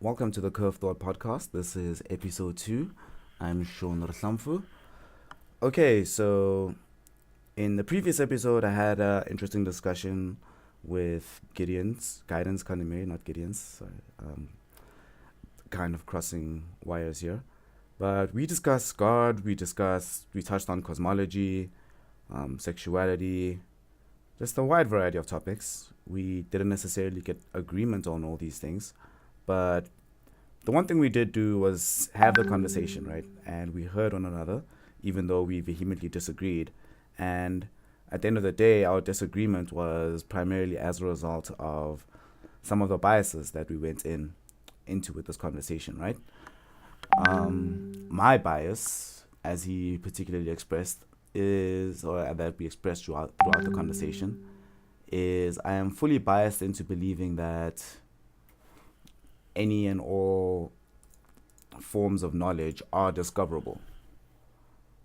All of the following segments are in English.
Welcome to the Curve Thought Podcast. This is episode 2. I'm Sean Rhlamfu. Okay, so in the previous episode, I had an interesting discussion with Guidance Kanime, not Gideon's. Sorry, kind of crossing wires here. But we discussed God, we touched on cosmology, sexuality, just a wide variety of topics. We didn't necessarily get agreement on all these things, but the one thing we did do was have the conversation, right? And we heard one another, even though we vehemently disagreed. And at the end of the day, our disagreement was primarily as a result of some of the biases that we went into with this conversation, right? My bias, as he particularly expressed, or that we expressed throughout the conversation, is I am fully biased into believing that any and all forms of knowledge are discoverable.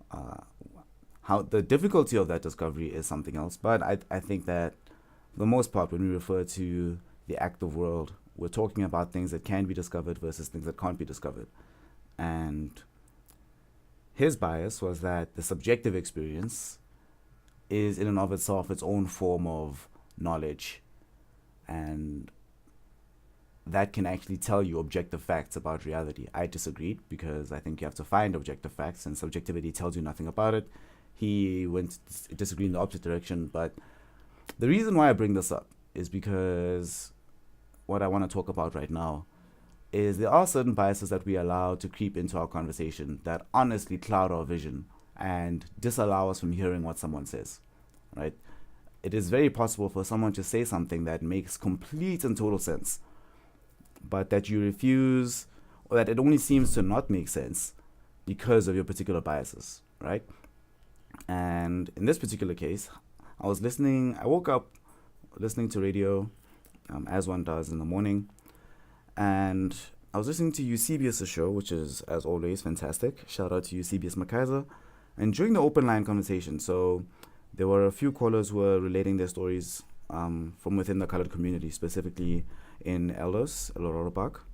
Uh, how the difficulty of that discovery is something else, but I think that for the most part, when we refer to the active world, we're talking about things that can be discovered versus things that can't be discovered. And his bias was that the subjective experience is in and of itself its own form of knowledge, and that can actually tell you objective facts about reality. I disagreed because I think you have to find objective facts, and subjectivity tells you nothing about it. He went disagreed in the opposite direction, but the reason why I bring this up is because what I want to talk about right now is there are certain biases that we allow to creep into our conversation that honestly cloud our vision and disallow us from hearing what someone says, right? It is very possible for someone to say something that makes complete and total sense, but that you refuse, or that it only seems to not make sense because of your particular biases, right? And in this particular case, I woke up listening to radio, as one does in the morning, and I was listening to Eusebius' show, which is, as always, fantastic. Shout out to Eusebius Makaiser. And during the open line conversation, so there were a few callers who were relating their stories from within the colored community, specifically in Eldos, El Park.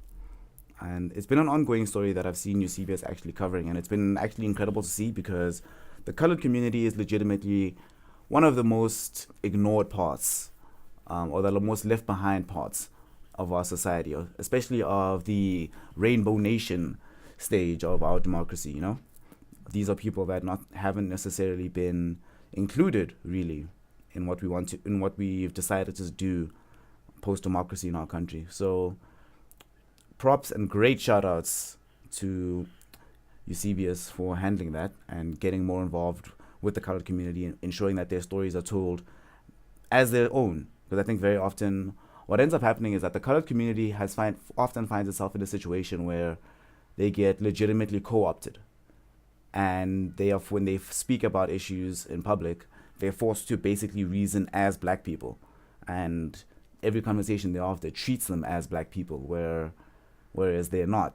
And it's been an ongoing story that I've seen Eusebius actually covering, and it's been actually incredible to see because the colored community is legitimately one of the most ignored parts, or the most left behind parts of our society, especially of the Rainbow Nation stage of our democracy. These are people that haven't necessarily been included really in what we've decided to do post democracy in our country. So props and great shout outs to Eusebius for handling that and getting more involved with the colored community and ensuring that their stories are told as their own. Because I think very often what ends up happening is that the colored community often finds itself in a situation where they get legitimately co-opted, and when they speak about issues in public, they're forced to basically reason as black people, and every conversation thereafter treats them as black people, whereas they're not.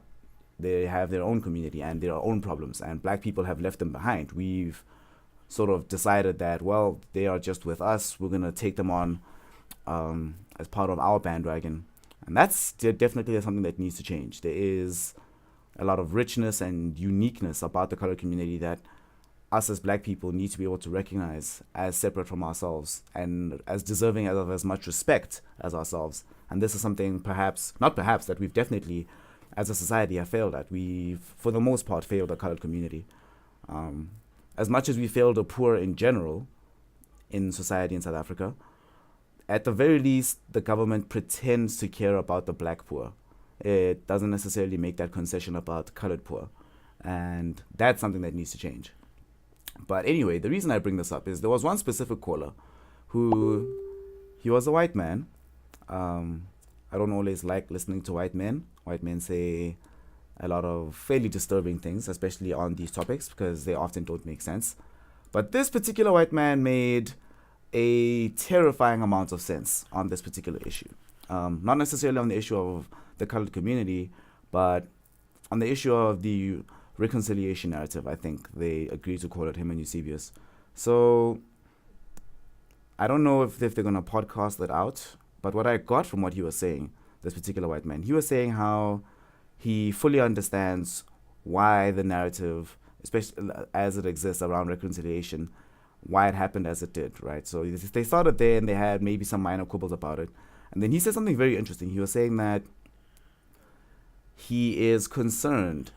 They have their own community and their own problems, and black people have left them behind. We've sort of decided that, well, they are just with us. We're going to take them on as part of our bandwagon. And that's definitely something that needs to change. There is a lot of richness and uniqueness about the colored community that us as black people need to be able to recognize as separate from ourselves and as deserving of as much respect as ourselves. And this is something that we've definitely, as a society, have failed at. We've, for the most part, failed the colored community. As much as we failed the poor in general in society in South Africa, at the very least, the government pretends to care about the black poor. It doesn't necessarily make that concession about colored poor. And that's something that needs to change. But anyway, the reason I bring this up is there was one specific caller he was a white man. I don't always like listening to white men. White men say a lot of fairly disturbing things, especially on these topics, because they often don't make sense. But this particular white man made a terrifying amount of sense on this particular issue. Not necessarily on the issue of the colored community, but on the issue of the reconciliation narrative. I think they agreed to call it, him and Eusebius. So I don't know if they're going to podcast that out, but what I got from what he was saying, this particular white man, he was saying how he fully understands why the narrative, especially as it exists around reconciliation, why it happened as it did, right? So they started there and they had maybe some minor quibbles about it. And then he said something very interesting. He was saying that he is concerned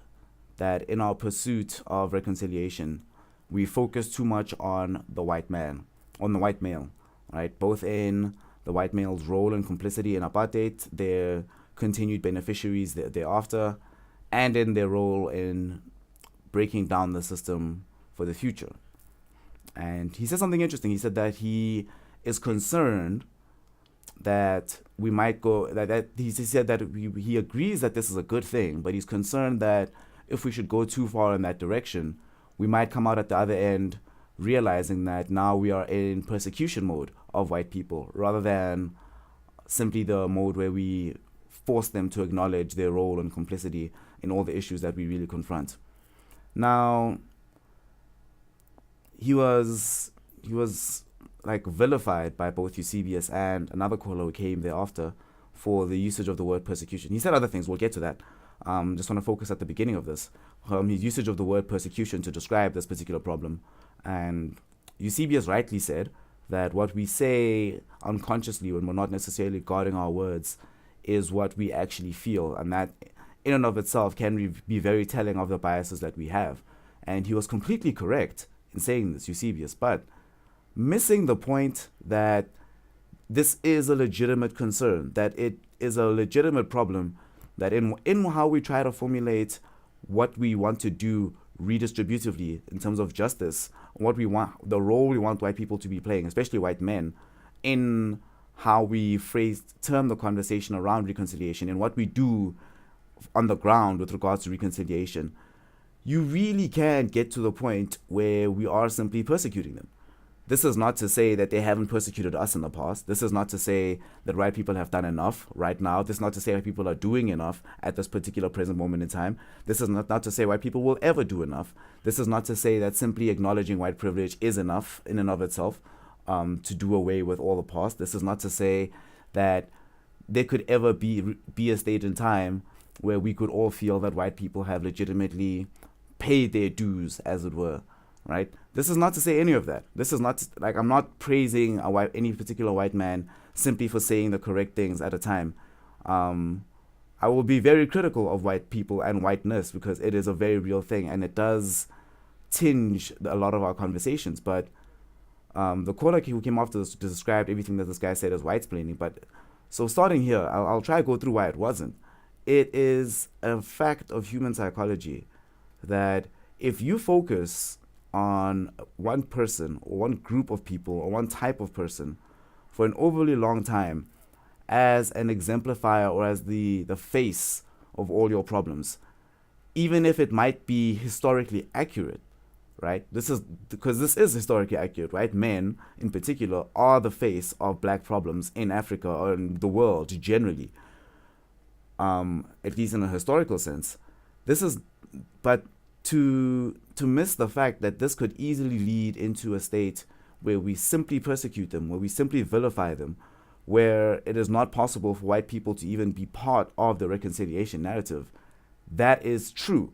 that in our pursuit of reconciliation, we focus too much on the white man, on the white male, right? Both in the white male's role and complicity in apartheid, their continued beneficiaries thereafter, and in their role in breaking down the system for the future. And he said something interesting. He said that he is concerned that we might go, that he said that he agrees that this is a good thing, but he's concerned that if we should go too far in that direction, we might come out at the other end realizing that now we are in persecution mode of white people rather than simply the mode where we force them to acknowledge their role and complicity in all the issues that we really confront. Now, he was like vilified by both Eusebius and another caller who came thereafter for the usage of the word persecution. He said other things, we'll get to that. Just want to focus at the beginning of this. His usage of the word persecution to describe this particular problem. And Eusebius rightly said that what we say unconsciously when we're not necessarily guarding our words is what we actually feel. And that in and of itself can be very telling of the biases that we have. And he was completely correct in saying this, Eusebius, but missing the point that this is a legitimate concern, that it is a legitimate problem, that in how we try to formulate what we want to do redistributively in terms of justice, what we want, the role we want white people to be playing, especially white men, in how we term the conversation around reconciliation and what we do on the ground with regards to reconciliation, you really can get to the point where we are simply persecuting them. This is not to say that they haven't persecuted us in the past. This is not to say that white people have done enough right now. This is not to say white people are doing enough at this particular present moment in time. This is not to say white people will ever do enough. This is not to say that simply acknowledging white privilege is enough in and of itself to do away with all the past. This is not to say that there could ever be a stage in time where we could all feel that white people have legitimately paid their dues, as it were, right? This is not to say any of that. This is not like I'm not praising any particular white man simply for saying the correct things at a time. I will be very critical of white people and whiteness because it is a very real thing and it does tinge a lot of our conversations. But the caller who came after this described everything that this guy said as white-splaining. But so starting here, I'll try to go through why it wasn't. It is a fact of human psychology that if you focus on one person or one group of people or one type of person for an overly long time as an exemplifier or as the face of all your problems, even if it might be historically accurate, right? This is historically accurate, right? Men in particular are the face of black problems in Africa or in the world generally, at least in a historical sense. But to miss the fact that this could easily lead into a state where we simply persecute them, where we simply vilify them, where it is not possible for white people to even be part of the reconciliation narrative, that is true.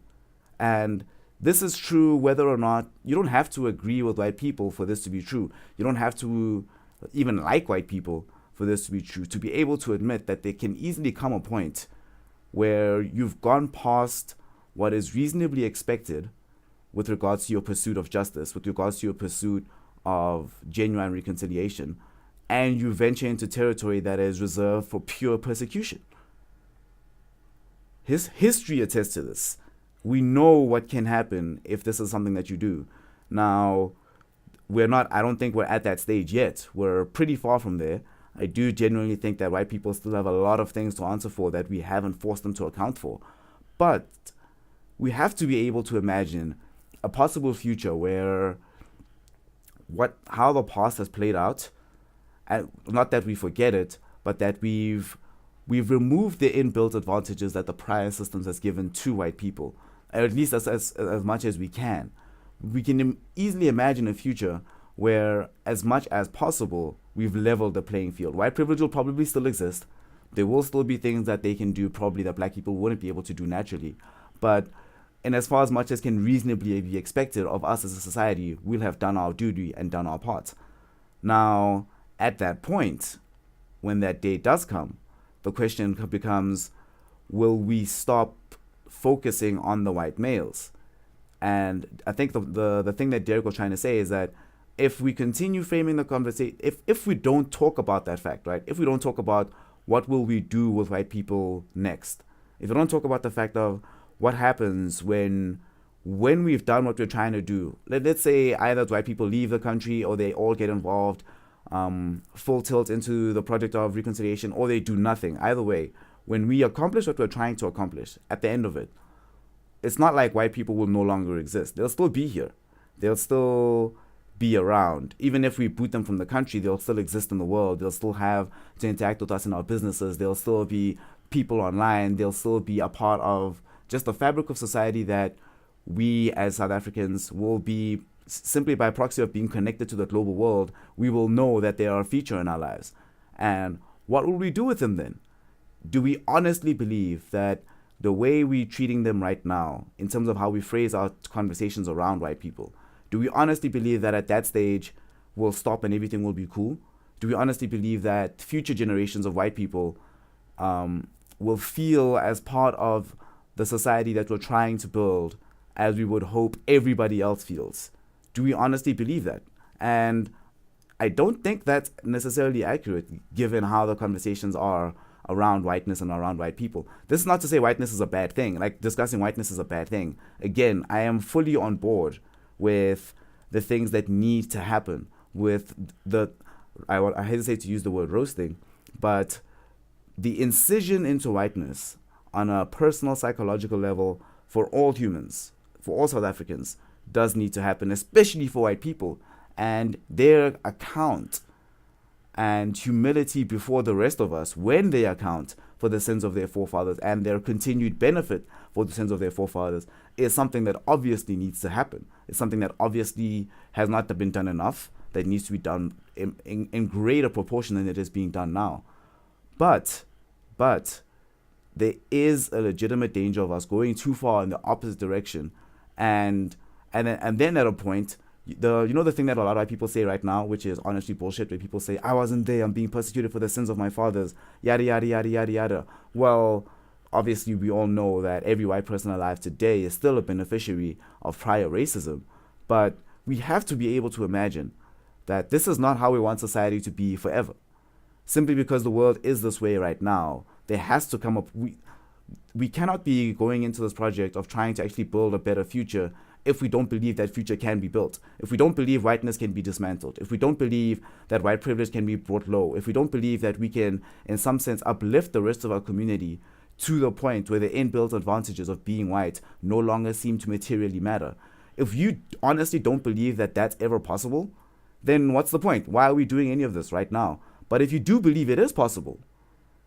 And this is true whether or not, you don't have to agree with white people for this to be true. You don't have to even like white people for this to be true, to be able to admit that there can easily come a point where you've gone past what is reasonably expected with regards to your pursuit of justice, with regards to your pursuit of genuine reconciliation, and you venture into territory that is reserved for pure persecution. His history attests to this. We know what can happen if this is something that you do. Now, I don't think we're at that stage yet. We're pretty far from there. I do genuinely think that white people still have a lot of things to answer for that we haven't forced them to account for. But we have to be able to imagine a possible future where how the past has played out, and not that we forget it, but that we've removed the inbuilt advantages that the prior systems has given to white people, at least as much as we can. We can easily imagine a future where, as much as possible, we've leveled the playing field. White privilege will probably still exist, There will still be things that they can do probably that black people wouldn't be able to do naturally. But in as far as much as can reasonably be expected of us as a society, we'll have done our duty and done our part. Now, at that point, when that day does come, the question becomes, will we stop focusing on the white males? And I think the thing that Derek was trying to say is that if we continue framing the conversation, if we don't talk about that fact, right? If we don't talk about what will we do with white people next, if we don't talk about the fact of what happens when we've done what we're trying to do, let's say either white people leave the country or they all get involved full tilt into the project of reconciliation, or they do nothing. Either way, when we accomplish what we're trying to accomplish, at the end of it, it's not like white people will no longer exist. They'll still be here. They'll still be around. Even if we boot them from the country, they'll still exist in the world. They'll still have to interact with us in our businesses. They'll still be people online. They'll still be a part of just the fabric of society that we as South Africans will be, simply by proxy of being connected to the global world, we will know that they are a feature in our lives. And what will we do with them then? Do we honestly believe that the way we're treating them right now, in terms of how we phrase our conversations around white people, do we honestly believe that at that stage we'll stop and everything will be cool? Do we honestly believe that future generations of white people will feel as part of the society that we're trying to build as we would hope everybody else feels? Do we honestly believe that? And I don't think that's necessarily accurate given how the conversations are around whiteness and around white people. This is not to say whiteness is a bad thing. Like, discussing whiteness is a bad thing. Again, I am fully on board with the things that need to happen with I hesitate to use the word roasting, but the incision into whiteness on a personal psychological level for all humans, for all South Africans, does need to happen, especially for white people, and their account and humility before the rest of us when they account for the sins of their forefathers and their continued benefit for the sins of their forefathers is something that obviously needs to happen. It's something that obviously has not been done enough, that needs to be done in greater proportion than it is being done now. But there is a legitimate danger of us going too far in the opposite direction, and then at a point, the thing that a lot of white people say right now, which is honestly bullshit, where people say, I wasn't there, I'm being persecuted for the sins of my fathers, yada yada yada yada yada. Well, obviously we all know that every white person alive today is still a beneficiary of prior racism, but we have to be able to imagine that this is not how we want society to be forever. Simply because the world is this way right now, there has to come up, we cannot be going into this project of trying to actually build a better future if we don't believe that future can be built, if we don't believe whiteness can be dismantled, if we don't believe that white privilege can be brought low, if we don't believe that we can, in some sense, uplift the rest of our community to the point where the inbuilt advantages of being white no longer seem to materially matter. If you honestly don't believe that that's ever possible, then what's the point? Why are we doing any of this right now? But if you do believe it is possible,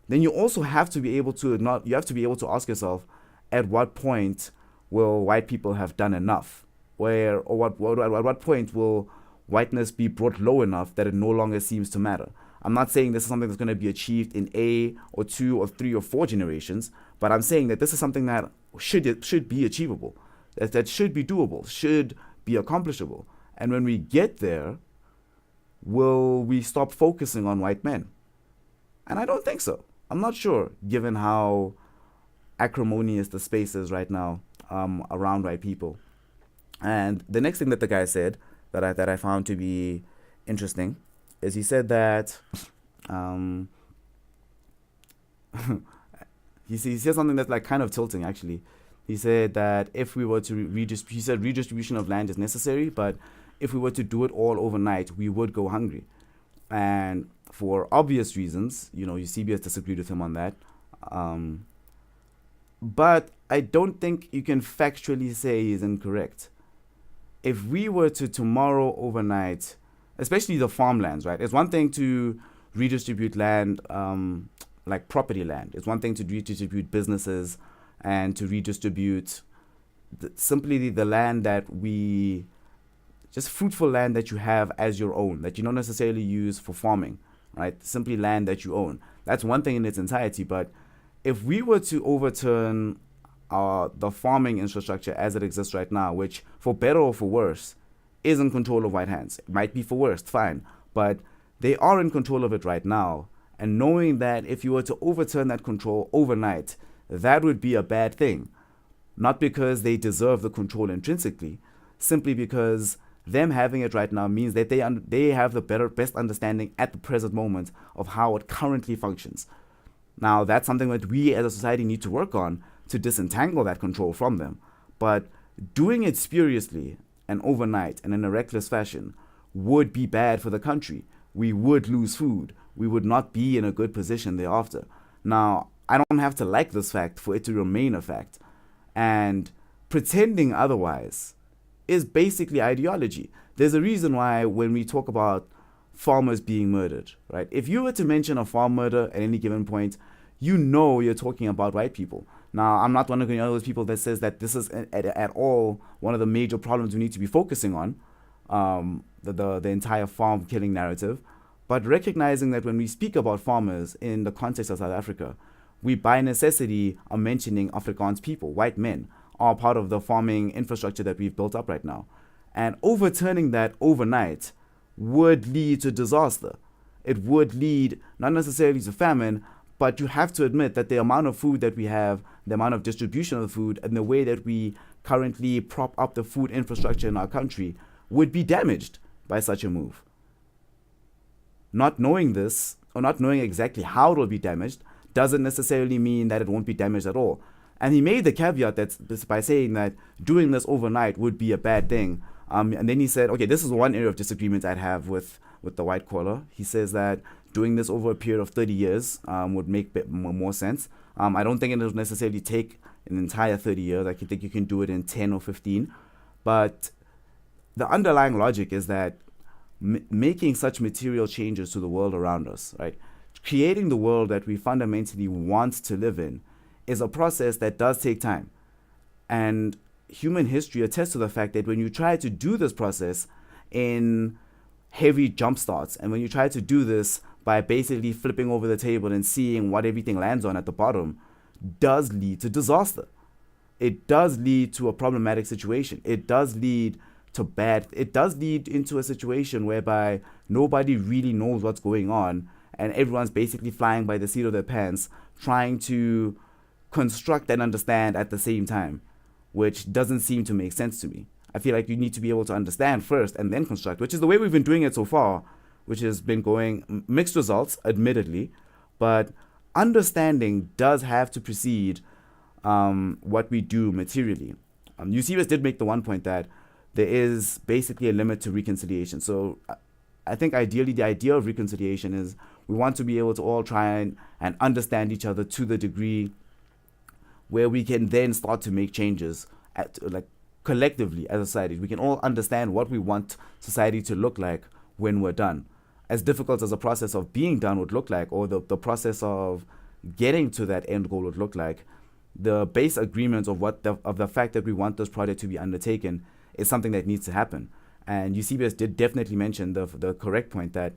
then you also have to be able to ask yourself, at what point will white people have done enough? At what point will whiteness be brought low enough that it no longer seems to matter? I'm not saying this is something that's going to be achieved in a or two or three or four generations, but I'm saying that this is something that should be achievable, that should be doable, should be accomplishable. And when we get there, will we stop focusing on white men? And I don't think so. I'm not sure, given how acrimonious the space is right now around white people. And the next thing that the guy said that I found to be interesting is he said that he said something that's like kind of tilting actually. He said that if we were to redistribution of land is necessary, but if we were to do it all overnight, we would go hungry. And for obvious reasons, CBS disagreed with him on that. But I don't think you can factually say he's incorrect. If we were to tomorrow overnight, especially the farmlands, right? It's one thing to redistribute land, like property land. It's one thing to redistribute businesses and to redistribute simply the land that just fruitful land that you have as your own, that you don't necessarily use for farming, right? Simply land that you own. That's one thing in its entirety. But if we were to overturn the farming infrastructure as it exists right now, which for better or for worse is in control of white hands, it might be for worse, fine, but they are in control of it right now. And knowing that if you were to overturn that control overnight, that would be a bad thing. Not because they deserve the control intrinsically, simply because them having it right now means that they have the best understanding at the present moment of how it currently functions. Now, that's something that we as a society need to work on to disentangle that control from them. But doing it spuriously and overnight and in a reckless fashion would be bad for the country. We would lose food. We would not be in a good position thereafter. Now, I don't have to like this fact for it to remain a fact. And pretending otherwise is basically ideology. There's a reason why when we talk about farmers being murdered, right? If you were to mention a farm murder at any given point, you know you're talking about white people. Now, I'm not one of those people that says that this is at all one of the major problems we need to be focusing on, the entire farm killing narrative. But recognizing that when we speak about farmers in the context of South Africa, we by necessity are mentioning Afrikaans people, white men, are part of the farming infrastructure that we've built up right now. And overturning that overnight would lead to disaster. It would lead not necessarily to famine, but you have to admit that the amount of food that we have, the amount of distribution of the food, and the way that we currently prop up the food infrastructure in our country would be damaged by such a move. Not knowing this, or not knowing exactly how it will be damaged, doesn't necessarily mean that it won't be damaged at all. And he made the caveat that by saying that doing this overnight would be a bad thing. And then he said, okay, this is one area of disagreement I'd have with the white collar. He says that doing this over a period of 30 years would make a bit more sense. I don't think it will necessarily take an entire 30 years. I think you can do it in 10 or 15. But the underlying logic is that making such material changes to the world around us, right? Creating the world that we fundamentally want to live in is a process that does take time. And human history attests to the fact that when you try to do this process in heavy jump starts, and when you try to do this by basically flipping over the table and seeing what everything lands on at the bottom, does lead to disaster. It does lead to a problematic situation. It does lead into a situation whereby nobody really knows what's going on, and everyone's basically flying by the seat of their pants, trying to construct and understand at the same time, which doesn't seem to make sense to me. I feel like you need to be able to understand first and then construct, which is the way we've been doing it so far, which has been going mixed results, admittedly, but understanding does have to precede what we do materially. Eusebius did make the one point that there is basically a limit to reconciliation. So I think ideally the idea of reconciliation is we want to be able to all try and understand each other to the degree where we can then start to make changes collectively as a society. We can all understand what we want society to look like when we're done. As difficult as the process of being done would look like, or the process of getting to that end goal would look like, the base agreement of the fact that we want this project to be undertaken is something that needs to happen. And Eusebius did definitely mention the correct point that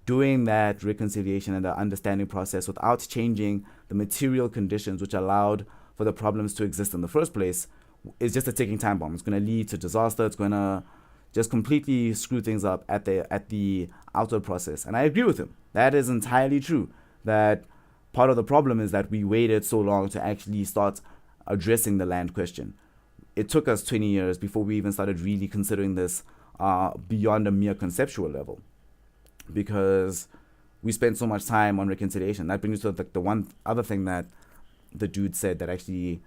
doing that reconciliation and the understanding process without changing the material conditions which allowed for the problems to exist in the first place is just a ticking time bomb. It's going to lead to disaster. It's going to just completely screw things up at the outward process. And I agree with him. That is entirely true. That part of the problem is that we waited so long to actually start addressing the land question. It took us 20 years before we even started really considering this beyond a mere conceptual level, because we spent so much time on reconciliation. That brings us to the one other thing that the dude said that actually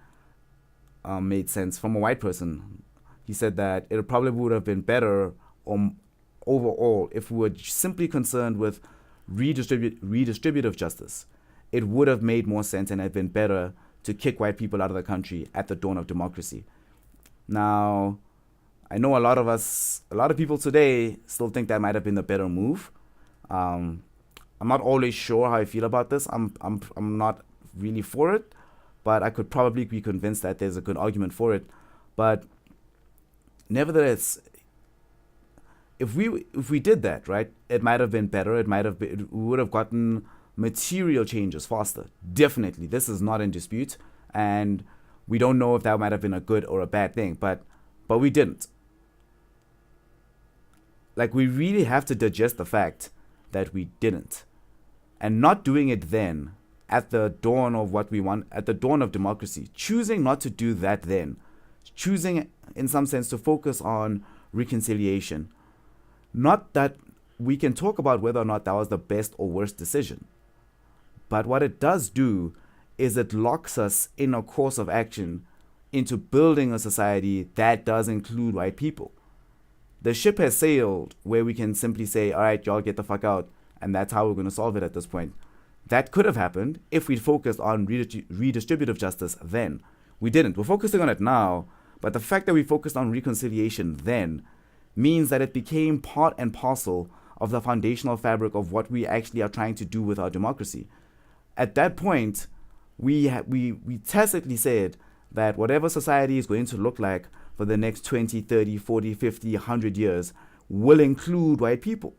made sense from a white person. He said that it probably would have been better overall if we were simply concerned with redistributive justice. It would have made more sense and have been better to kick white people out of the country at the dawn of democracy. Now, I know a lot of people today still think that might have been the better move. I'm not always sure how I feel about this. I'm not really for it, but I could probably be convinced that there's a good argument for it. But nevertheless, if we did that, right, it might have been better. We would have gotten material changes faster. Definitely, this is not in dispute, and we don't know if that might have been a good or a bad thing, but we didn't. Like, we really have to digest the fact that we didn't, and not doing it then, at the dawn of what we want, at the dawn of democracy, choosing not to do that then, choosing in some sense to focus on reconciliation. Not that we can talk about whether or not that was the best or worst decision, but what it does do is it locks us in a course of action into building a society that does include white people. The ship has sailed where we can simply say, all right, y'all get the fuck out, and that's how we're going to solve it at this point. That could have happened if we'd focused on redistributive justice then. We didn't. We're focusing on it now, but the fact that we focused on reconciliation then means that it became part and parcel of the foundational fabric of what we actually are trying to do with our democracy. At that point, we tacitly said that whatever society is going to look like for the next 20, 30, 40, 50, 100 years will include white people.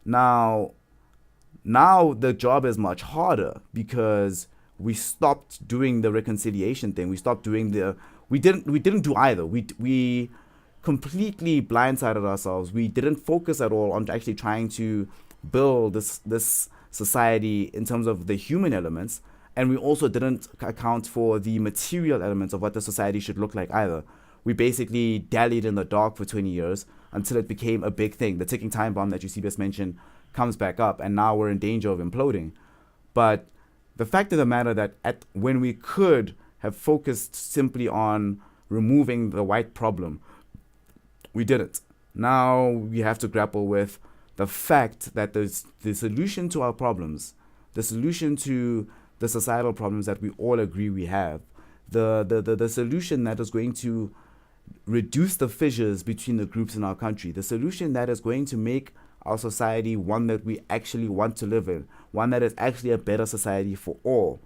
Now the job is much harder because we stopped doing the reconciliation thing. We stopped doing we didn't do either. We completely blindsided ourselves. We didn't focus at all on actually trying to build this society in terms of the human elements, and we also didn't account for the material elements of what the society should look like either. We basically dallied in the dark for 20 years until it became a big thing. The ticking time bomb that Eusebius mentioned comes back up, and now we're in danger of imploding. But the fact of the matter that when we could have focused simply on removing the white problem, we didn't. Now we have to grapple with the fact that the solution to our problems, the solution to the societal problems that we all agree we have, the solution that is going to reduce the fissures between the groups in our country, the solution that is going to make our society one that we actually want to live in, one that is actually a better society for all.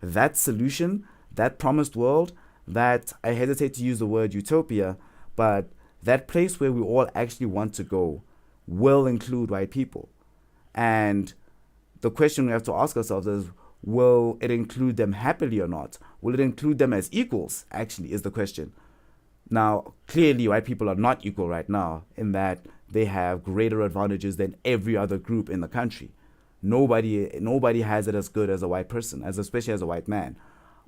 That solution, that promised world, that, I hesitate to use the word utopia, but that place where we all actually want to go will include white people. And the question we have to ask ourselves is, will it include them happily or not? Will it include them as equals, actually, is the question. Now, clearly, white people are not equal right now in that they have greater advantages than every other group in the country. Nobody has it as good as a white person, especially as a white man.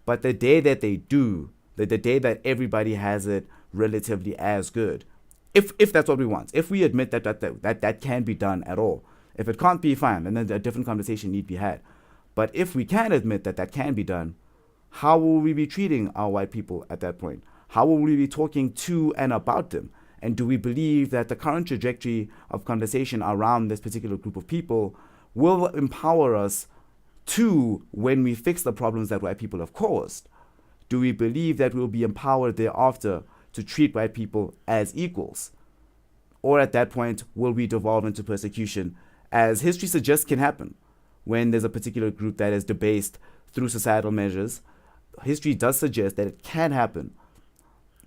But the day that they do, the day that everybody has it relatively as good, if that's what we want, if we admit that can be done at all, if it can't be, fine, and then a different conversation need be had. But if we can admit that can be done, how will we be treating our white people at that point? How will we be talking to and about them? And do we believe that the current trajectory of conversation around this particular group of people will empower us to, when we fix the problems that white people have caused? Do we believe that we'll be empowered thereafter to treat white people as equals? Or at that point, will we devolve into persecution, as history suggests can happen when there's a particular group that is debased through societal measures? History does suggest that it can happen,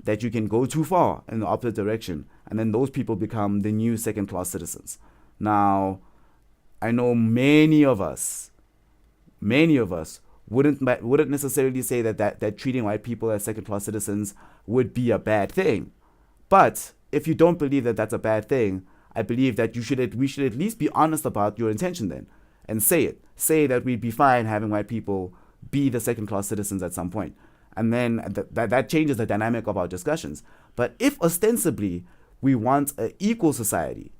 that you can go too far in the opposite direction, and then those people become the new second-class citizens. Now, I know many of us wouldn't necessarily say that treating white people as second-class citizens would be a bad thing. But if you don't believe that that's a bad thing, I believe that we should at least be honest about your intention then, and say it. Say that we'd be fine having white people be the second-class citizens at some point. And then that changes the dynamic of our discussions. But if ostensibly we want an equal society,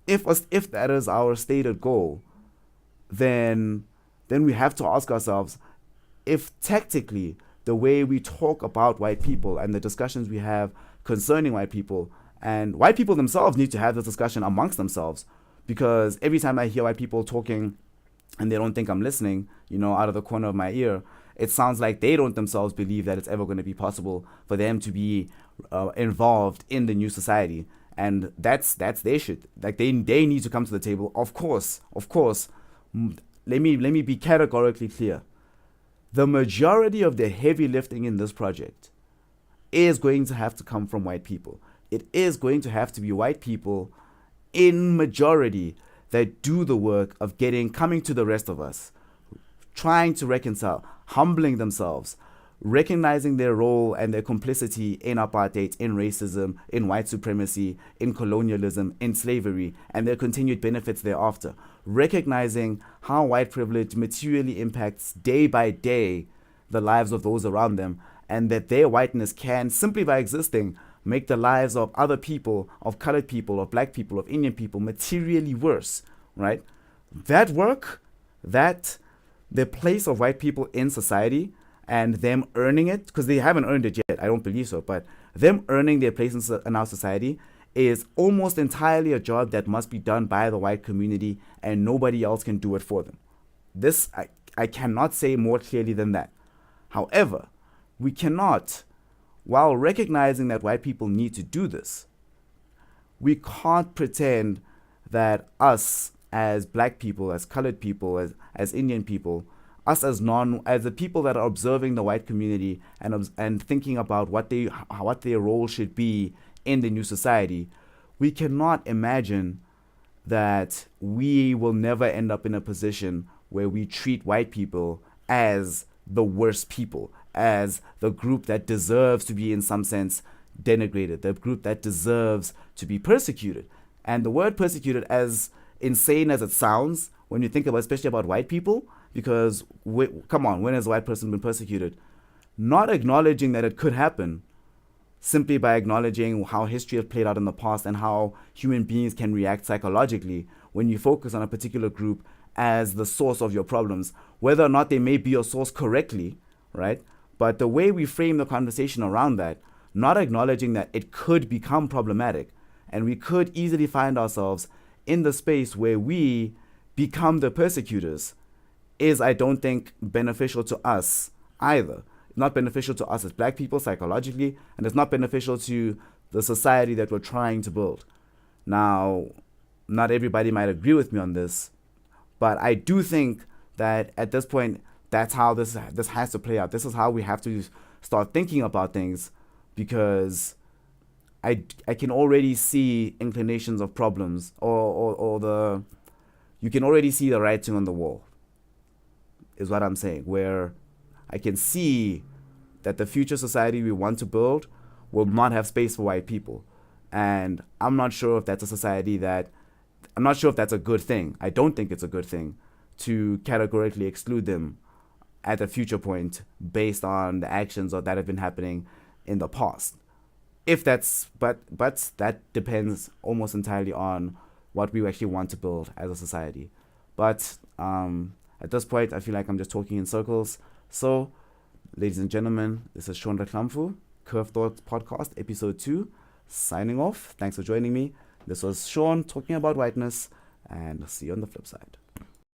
if that is our stated goal, then we have to ask ourselves if tactically the way we talk about white people and the discussions we have concerning white people, and white people themselves need to have this discussion amongst themselves, because every time I hear white people talking and they don't think I'm listening, out of the corner of my ear, it sounds like they don't themselves believe that it's ever going to be possible for them to be involved in the new society. And that's their shit. Like, they need to come to the table. Of course. Let me be categorically clear. The majority of the heavy lifting in this project is going to have to come from white people. it is going to have to be white people in majority that do the work of coming to the rest of us, trying to reconcile, humbling themselves, recognizing their role and their complicity in apartheid, in racism, in white supremacy, in colonialism, in slavery, and their continued benefits thereafter. Recognizing how white privilege materially impacts day by day the lives of those around them, and that their whiteness can, simply by existing, make the lives of other people, of colored people, of black people, of Indian people, materially worse, right? That work, the place of white people in society, and them earning it, because they haven't earned it yet, I don't believe so, but them earning their place in our society is almost entirely a job that must be done by the white community, and nobody else can do it for them. This, I cannot say more clearly than that. However, we cannot, while recognizing that white people need to do this, we can't pretend that us as black people, as colored people, as Indian people, us as the people that are observing the white community and thinking about what their role should be in the new society, we cannot imagine that we will never end up in a position where we treat white people as the worst people, as the group that deserves to be in some sense denigrated, the group that deserves to be persecuted. And the word persecuted, as insane as it sounds, when you think about, especially about white people, because come on, when has a white person been persecuted? Not acknowledging that it could happen, simply by acknowledging how history has played out in the past and how human beings can react psychologically when you focus on a particular group as the source of your problems, whether or not they may be your source correctly, right? But the way we frame the conversation around that, not acknowledging that it could become problematic, and we could easily find ourselves in the space where we become the persecutors, is, I don't think, beneficial to us either. It's not beneficial to us as black people psychologically, and it's not beneficial to the society that we're trying to build. Now, not everybody might agree with me on this, but I do think that at this point, that's how this has to play out. This is how we have to start thinking about things, because I can already see inclinations of problems, or you can already see the writing on the wall, is what I'm saying, where I can see that the future society we want to build will not have space for white people. And I'm not sure if that's a good thing. I don't think it's a good thing to categorically exclude them at a future point based on the actions that have been happening in the past. But that depends almost entirely on what we actually want to build as a society. But at this point, I feel like I'm just talking in circles. So, ladies and gentlemen, this is Sean Reklamfu, Curve Thoughts Podcast, Episode 2, signing off. Thanks for joining me. This was Sean talking about whiteness, and see you on the flip side.